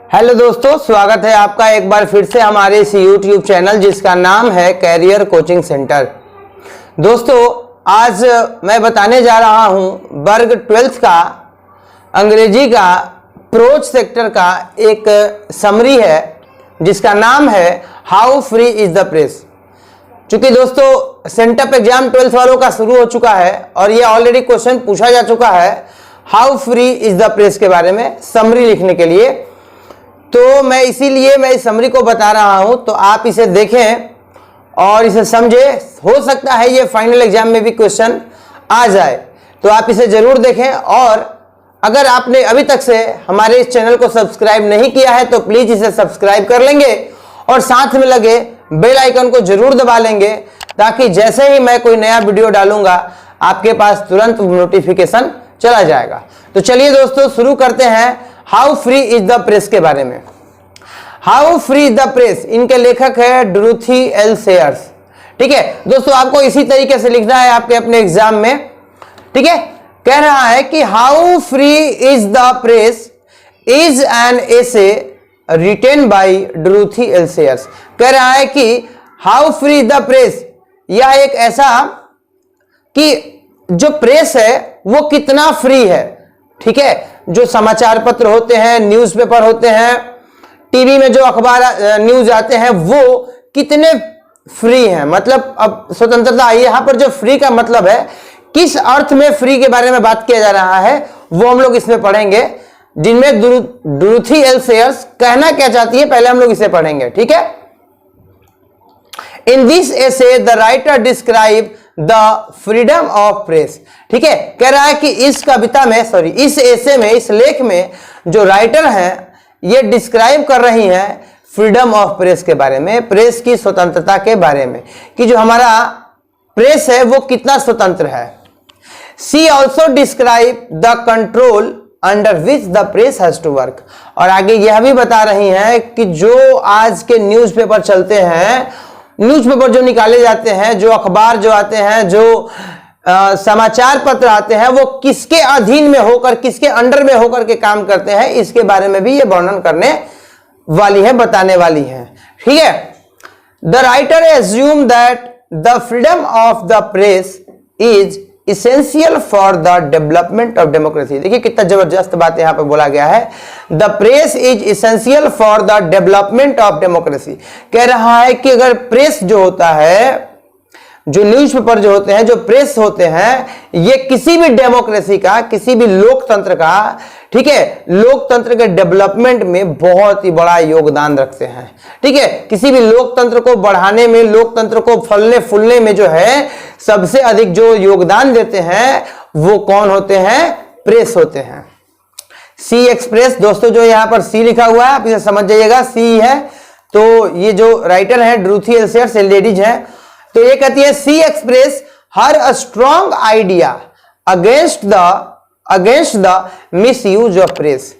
Hello दोस्तों, स्वागत है आपका एक बार फिर से हमारे इस यूट्यूब चैनल जिसका नाम है कैरियर कोचिंग सेंटर। दोस्तों, आज मैं बताने जा रहा हूं वर्ग 12th का अंग्रेजी का प्रोज सेक्टर का एक समरी है जिसका नाम है how free is the press. चूंकि दोस्तों सेंटअप एग्जाम 12th वालों का शुरू हो चुका है और ये ऑलरेडी क्वेश्चन पूछा जा चुका है how free is the press के बारे में समरी लिखने के लिए, तो मैं इसीलिए मैं इस समरी को बता रहा हूं, तो आप इसे देखें और इसे समझे। हो सकता है ये फाइनल एग्जाम में भी क्वेश्चन आ जाए, तो आप इसे जरूर देखें। और अगर आपने अभी तक से हमारे इस चैनल को सब्सक्राइब नहीं किया है तो प्लीज इसे सब्सक्राइब कर लेंगे और साथ में लगे बेल आइकन को जरूर दबा लेंगे ताकि जैसे ही मैं कोई नया वीडियो डालूंगा आपके पास तुरंत नोटिफिकेशन चला जाएगा। तो चलिए दोस्तों शुरू करते हैं how free is the press के बारे में। हाउ फ्री द प्रेस, इनके लेखक है डोरोथी एल सेयर्स। ठीक है दोस्तों, आपको इसी तरीके से लिखना है आपके अपने एग्जाम में। ठीक है, कह रहा है कि how free is the press is an essay written by Dorothy L shares. कह रहा है कि हाउ फ्री द प्रेस, यह एक ऐसा कि जो प्रेस है वो कितना फ्री है। ठीक है, जो समाचार पत्र होते हैं, न्यूज़पेपर होते हैं, टीवी में जो अखबार न्यूज आते हैं वो कितने फ्री हैं। मतलब अब स्वतंत्रता, यहां पर जो फ्री का मतलब है किस अर्थ में फ्री के बारे में बात किया जा रहा है वो हम लोग इसमें पढ़ेंगे, जिनमें डोरोथी एल सेयर्स कहना क्या चाहती है पहले हम लोग इसे पढ़ेंगे। ठीक है, in this essay the writer describe the freedom of press. ठीक है, कह रहा है कि इस कविता में इस एसे में, इस लेख में जो राइटर हैं ये डिस्क्राइब कर रही हैं फ्रीडम ऑफ प्रेस के बारे में, प्रेस की स्वतंत्रता के बारे में, कि जो हमारा प्रेस है वो कितना स्वतंत्र है। She also describe the control under which the press has to work. और आगे यह भी बता रही हैं कि जो आज के न्यूज़पेपर चलते हैं, न्यूज़पेपर जो निकाले जाते हैं, जो अखबार जो आते हैं, जो समाचार पत्र आते हैं, वो किसके अधीन में होकर, किसके अंडर में होकर के काम करते हैं, इसके बारे में भी ये वर्णन करने वाली है, बताने वाली है। ठीक है, the writer assume that the freedom of the press is essential for the development of democracy. देखिए कितना जबरदस्त बात यहां पे बोला गया है, the press is essential for the development of democracy. कह रहा है कि अगर प्रेस जो होता है, जो न्यूज़पेपर जो होते हैं, जो प्रेस होते हैं, ये किसी भी डेमोक्रेसी का, किसी भी लोकतंत्र का, ठीक है, लोकतंत्र के डेवलपमेंट में बहुत ही बड़ा योगदान रखते हैं। ठीक है, किसी भी लोकतंत्र को बढ़ाने में, लोकतंत्र को फलने फूलने में जो है सबसे अधिक जो योगदान देते हैं वो कौन होते हैं? प्रेस होते हैं। सी एक्सप्रेस, दोस्तों जो यहां पर सी लिखा हुआ है आप इसे समझ जाइएगा, सी है। तो ये जो राइटर है डोरोथी एल सेयर्स, लेडीज है, तो ये कहती है she express her a strong idea against the misuse of press.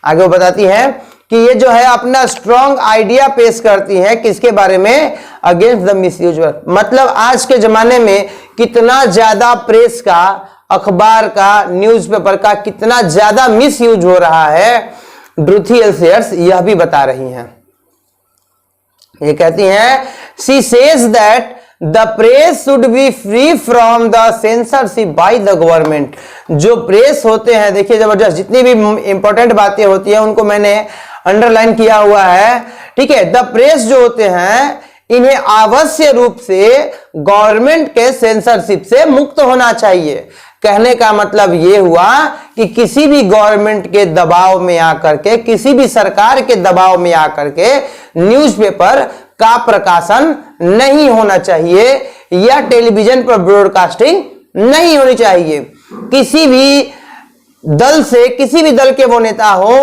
आगे वो बताती है कि ये जो है अपना स्ट्रॉन्ग आइडिया पेश करती है किसके बारे में? Against the miss use. मतलब आज के जमाने में कितना ज्यादा प्रेस का, अखबार का, न्यूज़पेपर का कितना ज्यादा मिस यूज हो रहा है, डोरोथी एल सेयर्स यह भी बता रही हैं। ये कहती हैं she says that the press should be free from the censorship by the government. जो प्रेस होते हैं, देखिए जबरदस्त, जितनी भी इंपॉर्टेंट बातें होती हैं उनको मैंने अंडरलाइन किया हुआ है। ठीक है, द प्रेस जो होते हैं इन्हें आवश्यक रूप से गवर्नमेंट के सेंसरशिप से मुक्त होना चाहिए। कहने का मतलब यह हुआ कि किसी भी गवर्नमेंट के दबाव में आकर के, किसी भी सरकार के दबाव में आकर के न्यूज़पेपर का प्रकाशन नहीं होना चाहिए या टेलीविजन पर ब्रॉडकास्टिंग नहीं होनी चाहिए। किसी भी दल से, किसी भी दल के वो नेता हो,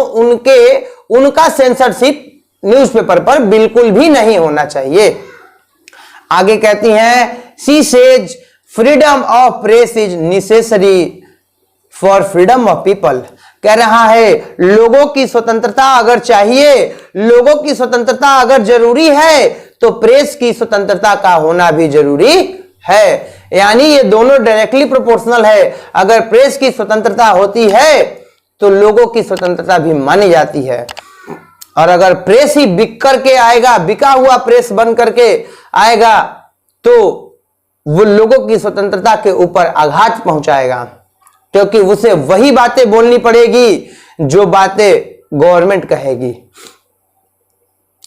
उनका सेंसरशिप न्यूज़पेपर पर बिल्कुल भी नहीं होना चाहिए। आगे कहती हैं she says freedom of press is necessary for freedom of people. कह रहा है लोगों की स्वतंत्रता अगर चाहिए, लोगों की स्वतंत्रता अगर जरूरी है तो प्रेस की स्वतंत्रता का होना भी जरूरी है। यानी ये दोनों डायरेक्टली प्रोपोर्शनल है। अगर प्रेस की स्वतंत्रता होती है तो लोगों की स्वतंत्रता भी मानी जाती है। और अगर प्रेस ही बिक करके आएगा, बिका हुआ प्रेस बन करके आएगा, तो वो लोगों की स्वतंत्रता के ऊपर आघात पहुंचाएगा, क्योंकि उसे वही बातें बोलनी पड़ेगी जो बातें गवर्नमेंट कहेगी।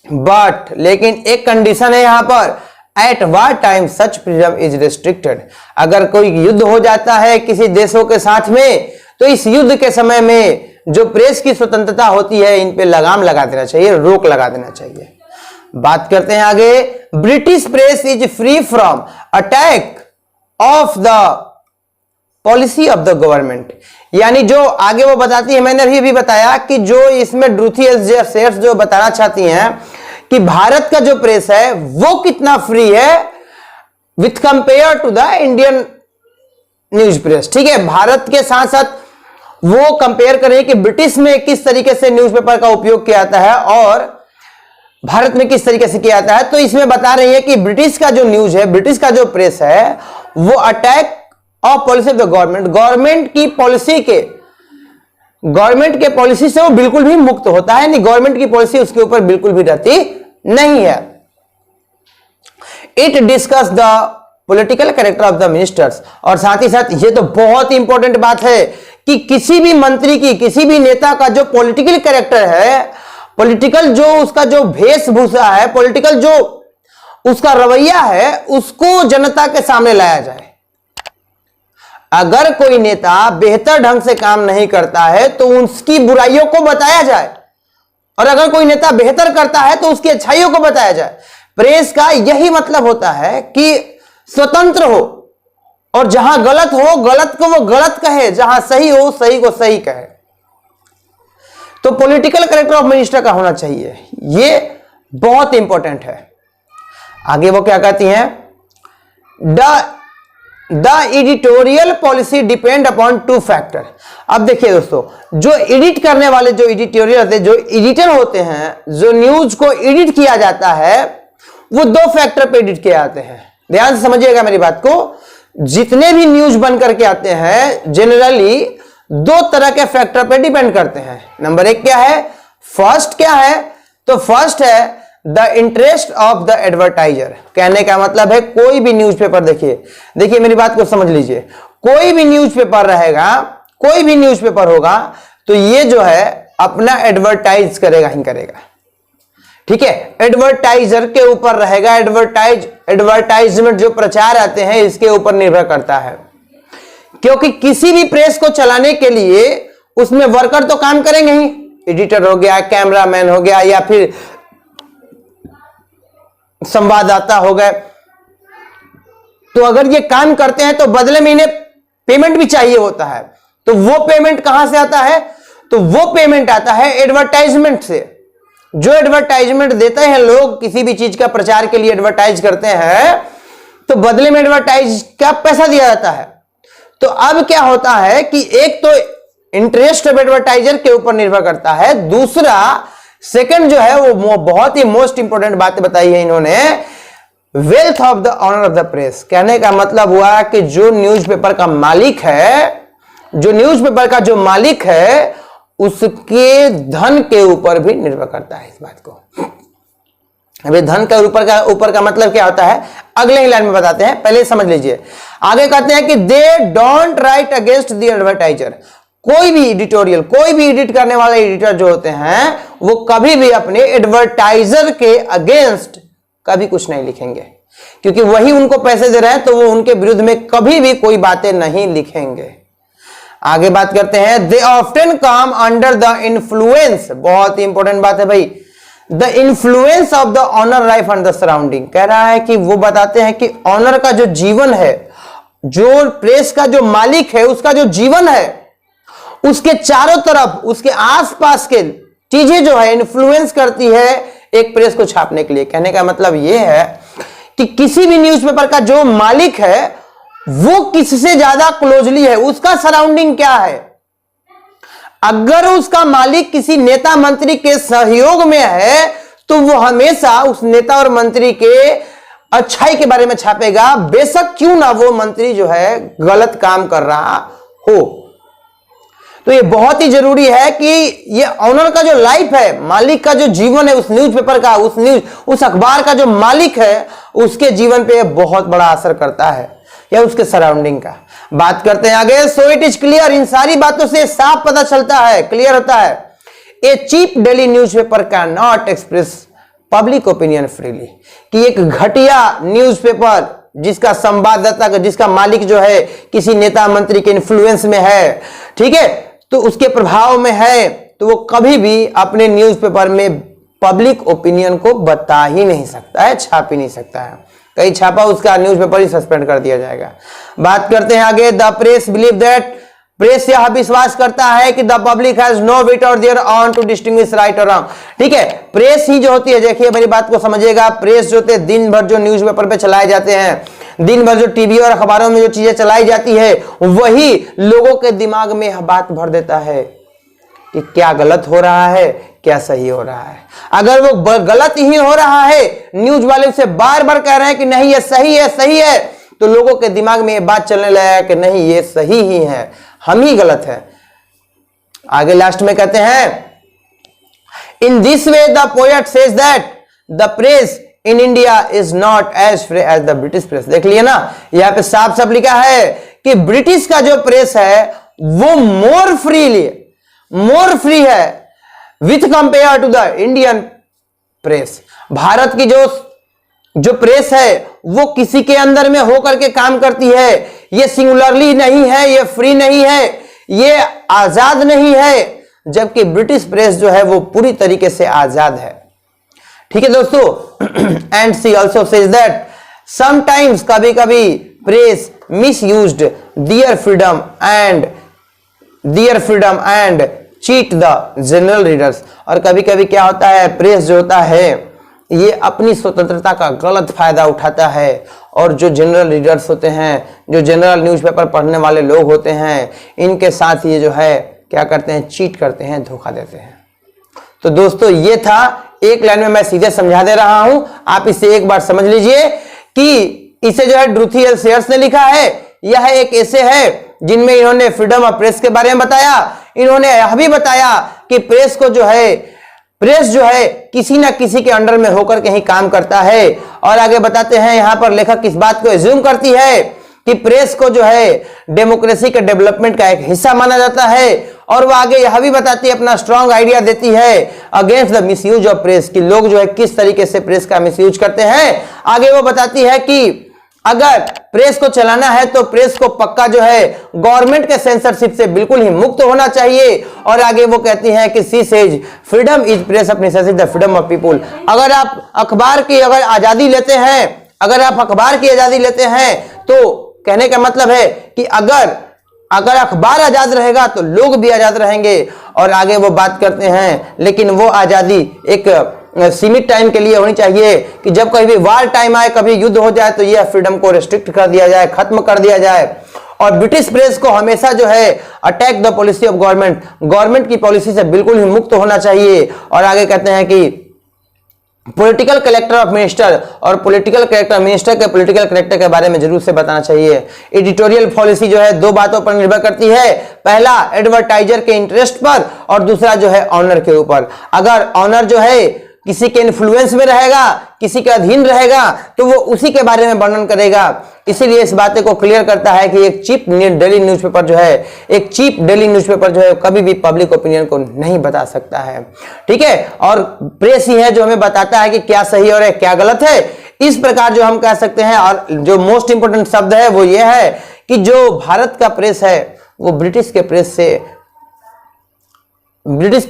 बट लेकिन एक कंडीशन है यहां पर, at war time such freedom is restricted. अगर कोई युद्ध हो जाता है किसी देशों के साथ में, तो इस युद्ध के समय में जो प्रेस की स्वतंत्रता होती है, इन पे लगाम लगा देना चाहिए, रोक लगा देना चाहिए। बात करते हैं आगे। British press is free from attack of the policy of the government. यानी जो आगे वो बताती है, मैंने भी बताया कि जो इसमें ड्रूथी सेर्स जो बताना चाहती हैं कि भारत का जो प्रेस है वो कितना फ्री है with compare to the Indian news press. ठीक है, भारत के साथ साथ वो कंपेयर करें कि ब्रिटिश में किस तरीके से न्यूज़पेपर का उपयोग किया जाता है और भारत में किस तरीके से किया जाता है। तो इसमें बता रही है कि ब्रिटिश का जो न्यूज है, ब्रिटिश का जो प्रेस है, वो attack of policy of the government, government के पॉलिसी से वो बिल्कुल भी मुक्त होता है, नहीं गवर्नमेंट की पॉलिसी उसके ऊपर बिल्कुल भी रहती नहीं है। It discuss the political character of the ministers, और साथ ही साथ ये तो बहुत ही इंपॉर्टेंट बात है कि किसी भी मंत्री की, किसी भी नेता का जो पॉलिटिकल कैरेक्टर है, पॉलिटिकल जो उसका जो वेशभूषा है, पॉलिटिकल जो उसका रवैया है, उसको जनता के सामने लाया जाए। अगर कोई नेता बेहतर ढंग से काम नहीं करता है तो उसकी बुराइयों को बताया जाए, और अगर कोई नेता बेहतर करता है तो उसकी अच्छाइयों को बताया जाए। प्रेस का यही मतलब होता है कि स्वतंत्र हो, और जहां गलत हो, गलत को वो गलत कहे, जहां सही हो, सही को सही कहे। तो पॉलिटिकल कैरेक्टर ऑफ मिनिस्टर का होना चाहिए, ये बहुत इंपॉर्टेंट है। आगे वो क्या कहती हैं, the editorial policy depend upon two factor. अब देखिए दोस्तों, जो एडिट करने वाले, जो एडिटोरियल होते हैं, जो एडिटर होते हैं, जो न्यूज को एडिट किया जाता है, वो दो फैक्टर पे एडिट किए जाते हैं। ध्यान से समझिएगा मेरी बात को। जितने भी न्यूज बन करके आते हैं जनरली दो तरह के फैक्टर पे डिपेंड करते हैं। नंबर एक क्या है, फर्स्ट क्या है, तो फर्स्ट है the interest of the advertiser. कहने का मतलब है कोई भी न्यूज़पेपर, देखिए मेरी बात को समझ लीजिए, कोई भी न्यूज़पेपर रहेगा, कोई भी न्यूज़पेपर होगा, तो ये जो है अपना एडवर्टाइज करेगा ही करेगा। ठीक है, एडवर्टाइजर के ऊपर रहेगा, एडवर्टाइजमेंट जो प्रचार आते हैं इसके ऊपर निर्भर करता है, क्योंकि किसी भी प्रेस को चलाने के लिए उसमें वर्कर तो काम करेंगे ही, एडिटर हो गया, कैमरामैन हो गया, या फिर संवाददाता हो गए। तो अगर ये काम करते हैं तो बदले में इन्हें पेमेंट भी चाहिए होता है। तो वो पेमेंट कहां से आता है, तो वो पेमेंट आता है एडवर्टाइजमेंट से। जो एडवर्टाइजमेंट देते हैं लोग, किसी भी चीज का प्रचार के लिए एडवर्टाइज करते हैं, तो बदले में एडवर्टाइज का पैसा दिया जाता है। तो अब क्या होता है कि एक तो इंटरेस्ट ऑफ एडवर्टाइजर के ऊपर निर्भर करता है, दूसरा सेकंड जो है वो बहुत ही मोस्ट इंपोर्टेंट बात बताई है इन्होंने, wealth of the honour of the press. कहने का मतलब हुआ कि जो न्यूज़पेपर का मालिक है, जो न्यूज़पेपर का जो मालिक है, उसके धन के ऊपर भी निर्भर करता है इस बात को। अभी धन के ऊपर का मतलब क्या होता है, अगले ही लाइन में बताते हैं, पहले समझ लीजिए। आगे कहते हैं कि they don't write against the advertiser. कोई भी एडिटोरियल, कोई भी एडिट करने वाले एडिटर जो होते हैं, वो कभी भी अपने एडवर्टाइजर के अगेंस्ट कभी कुछ नहीं लिखेंगे, क्योंकि वही उनको पैसे दे रहे हैं, तो वो उनके विरुद्ध में कभी भी कोई बातें नहीं लिखेंगे। आगे बात करते हैं, they often come under the influence. बहुत ही इंपॉर्टेंट बात है भाई, the influence of the owner life and the surrounding. कह रहा है कि वो बताते हैं कि ऑनर का जो जीवन है, जो प्रेस का जो मालिक है, उसका जो जीवन है, उसके चारों तरफ, उसके आसपास के चीजें जो है इन्फ्लुएंस करती है एक प्रेस को छापने के लिए। कहने का मतलब यह है कि किसी भी न्यूज़पेपर का जो मालिक है वो किससे ज्यादा क्लोजली है, उसका सराउंडिंग क्या है। अगर उसका मालिक किसी नेता मंत्री के सहयोग में है तो वो हमेशा उस नेता और मंत्री के अच्छाई के बारे में छापेगा, बेशक क्यों ना वो मंत्री जो है गलत काम कर रहा हो। तो ये बहुत ही जरूरी है कि ये ऑनर का जो लाइफ है, मालिक का जो जीवन है उस न्यूज़पेपर का, उस अखबार का जो मालिक है उसके जीवन पे बहुत बड़ा असर करता है, या उसके सराउंडिंग का। बात करते हैं आगे। सो इट इज क्लियर, इन सारी बातों से साफ पता चलता है, क्लियर होता है, a cheap daily newspaper cannot express public opinion freely, कि एक घटिया न्यूज़पेपर जिसका संवाददाता, जिसका मालिक जो है किसी नेता मंत्री के इन्फ्लुएंस में है, ठीक है, तो उसके प्रभाव में है, तो वो कभी भी अपने न्यूज़पेपर में पब्लिक ओपिनियन को बता ही नहीं सकता है, छाप ही नहीं सकता है। कहीं छापा उसका न्यूज़पेपर ही सस्पेंड कर दिया जाएगा। बात करते हैं आगे। The press believe that, press यह विश्वास करता है कि the public has no wit और their own to distinguish right और रॉन्ग। ठीक है, प्रेस ही जो होती है, देखिए मेरी बात को समझिएगा, प्रेस जो होते हैं दिन भर जो न्यूज़पेपर पे चलाए जाते हैं, दिन भर जो टीवी और अखबारों में जो चीजें चलाई जाती है, वही लोगों के दिमाग में यह बात भर देता है कि क्या गलत हो रहा है, क्या सही हो रहा है। अगर वो गलत ही हो रहा है, न्यूज वाले उसे बार बार कह रहे हैं कि नहीं ये सही है, सही है, तो लोगों के दिमाग में ये बात चलने लगा कि नहीं ये सही ही है, हम ही गलत है। आगे लास्ट में कहते हैं, in this way the poet says that the press in India is not as free as the British press. देख लिया ना, यहां पे साफ साफ लिखा है कि ब्रिटिश का जो प्रेस है वो मोर फ्री है with compare to the Indian press. भारत की जो प्रेस है वो किसी के अंदर में होकर के काम करती है, ये सिंगुलरली नहीं है, ये फ्री नहीं है, ये आजाद नहीं है, जबकि ब्रिटिश प्रेस जो है वो पूरी तरीके से आजाद है। ठीक है दोस्तों, and she also says that sometimes, कभी कभी press misused their freedom and cheat the general readers. और कभी कभी क्या होता है, प्रेस जो होता है ये अपनी स्वतंत्रता का गलत फायदा उठाता है, और जो जनरल रीडर्स होते हैं, जो जनरल न्यूज़पेपर पढ़ने वाले लोग होते हैं, इनके साथ ये जो है क्या करते हैं, चीट करते हैं, धोखा देते हैं। तो दोस्तों ये था, एक लाइन में मैं सीधे समझा दे रहा हूं, आप इसे एक बार समझ लीजिए कि इसे जो है ड्रूथी एल सेयर्स ने लिखा है। यह एक ऐसे है जिनमें इन्होंने फ्रीडम ऑफ प्रेस के बारे में बताया, इन्होंने यह भी बताया कि प्रेस जो है किसी ना किसी के अंडर में होकर के ही काम करता है। और आगे बताते हैं, यहां पर लेखक इस बात को एज्यूम करती है कि प्रेस को जो है डेमोक्रेसी के डेवलपमेंट का एक हिस्सा माना जाता है। और वो आगे यह भी बताती है, अपना स्ट्रॉन्ग आइडिया देती है against the misuse of press, कि लोग जो है किस तरीके से प्रेस का मिसयूज करते हैं। आगे वो बताती है कि अगर प्रेस को चलाना है तो प्रेस को पक्का जो है गवर्नमेंट के सेंसरशिप से बिल्कुल ही मुक्त होना चाहिए। और आगे वो कहती हैं कि she says freedom is press of necessity the freedom of people. अगर आप अखबार की आजादी लेते हैं, तो कहने का मतलब है कि अगर अखबार आजाद रहेगा तो लोग भी आजाद रहेंगे। और आगे वो बात करते हैं, लेकिन वो आजादी एक सीमित टाइम के लिए होनी चाहिए, कि जब कभी भी वार टाइम आए, कभी युद्ध हो जाए, तो यह फ्रीडम को रिस्ट्रिक्ट कर दिया जाए, खत्म कर दिया जाए। और ब्रिटिश प्रेस को हमेशा जो है attack the policy of government की पॉलिसी से बिल्कुल ही मुक्त होना चाहिए। और आगे कहते हैं कि पॉलिटिकल कैरेक्टर ऑफ मिनिस्टर, और पॉलिटिकल कैरेक्टर मिनिस्टर के पॉलिटिकल कैरेक्टर के बारे में जरूर से बताना चाहिए। एडिटोरियल पॉलिसी जो है दो बातों पर निर्भर करती है, पहला एडवर्टाइजर के इंटरेस्ट पर, और दूसरा जो है ऑनर के ऊपर। अगर ऑनर जो है किसी के इन्फ्लुएंस में रहेगा, किसी के अधीन रहेगा, तो वो उसी के बारे में वर्णन करेगा। इसीलिए इस बातें को क्लियर करता है कि एक चीप डेली न्यूज़पेपर जो है कभी भी पब्लिक ओपिनियन को नहीं बता सकता है। ठीक है, और प्रेस ही है जो हमें बताता है कि क्या सही और क्या गलत है। इस प्रकार जो हम कह सकते हैं, और जो मोस्ट इंपोर्टेंट शब्द है वो ये है कि जो भारत का प्रेस है वो ब्रिटिश के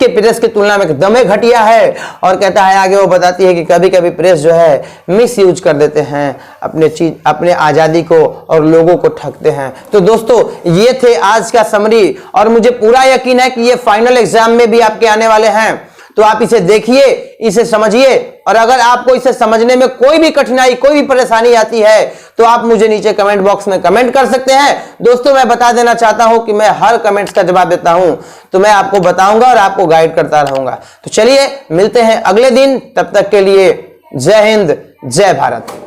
प्रेस की तुलना में एकदम घटिया है। और कहता है, आगे वो बताती है कि कभी कभी प्रेस जो है मिस यूज कर देते हैं अपने आज़ादी को, और लोगों को ठगते हैं। तो दोस्तों ये थे आज का समरी, और मुझे पूरा यकीन है कि ये फाइनल एग्जाम में भी आपके आने वाले हैं। तो आप इसे देखिए, इसे समझिए, और अगर आपको इसे समझने में कोई भी कठिनाई, कोई भी परेशानी आती है, तो आप मुझे नीचे कमेंट बॉक्स में कमेंट कर सकते हैं। दोस्तों मैं बता देना चाहता हूं कि मैं हर कमेंट्स का जवाब देता हूं, तो मैं आपको बताऊंगा और आपको गाइड करता रहूंगा। तो चलिए मिलते हैं अगले दिन, तब तक के लिए जय हिंद, जय भारत।